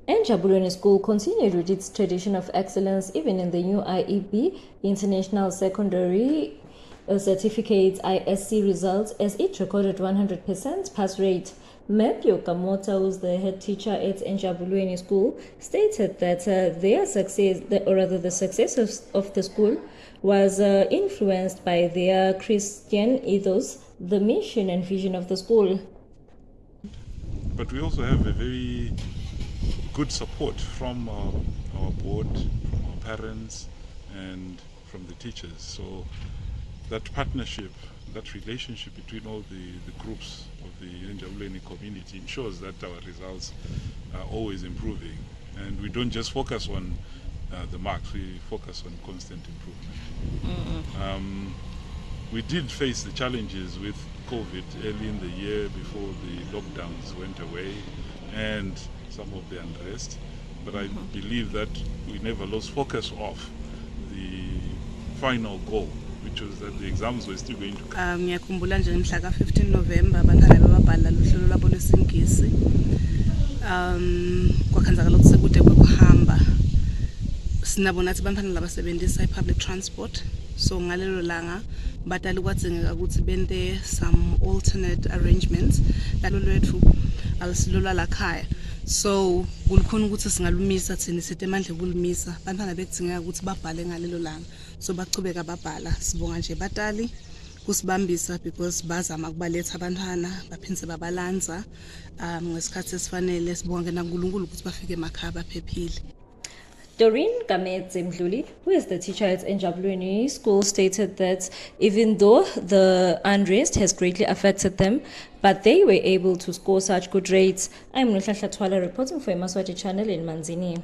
Enjabulweni School continued with its tradition of excellence even in the new IEB International Secondary Certificate ISC results, as it recorded 100% pass rate. Matthew Kamota, who's the head teacher at enjabulweni School, stated that their success, or rather the success of the school, was influenced by their Christian ethos, the mission and vision of the school. But we also have a very good support from our board, from our parents, and from the teachers. So that partnership, that relationship between all the groups of the enjabulweni community ensures that our results are always improving. And we don't just focus on the marks, we focus on constant improvement. We did face the challenges with COVID early in the year before the lockdowns went away and some of the unrest, but I believe that we never lost focus of the final goal, which was that the exams were still going to come. Ngiyakhumbula nje mhla ka 15 November abantwana bababhala luhlelo labo lwesingisi. Kwakhanzakala ukuthi sekude kwekuhamba. Sinabona ukuthi abantwana labasebenzisa i-public transport. So ngalelo langa batali kwadzingeka ukuthi bente some alternate arrangements lalo lwethu alisilula lakhaya. So kulikhona ukuthi singalumisa thina sithe manje kulumisa abantwana bekudingeka ukuthi babhale ngalelo langa. So bachubeka babhala, sibonga nje batali kusibambisa because bazama kubaletha abantwana baphindze babalanza ngesikhathi esifanele, sibonga naNkulunkulu ukuthi bafike emakhaya baphephile. Doreen Kametse Mdluli, who is the teacher at enjabulweni School, stated that even though the unrest has greatly affected them, but they were able to score such good rates. I'm Nuhla Twala reporting for Maswati Channel in Manzini.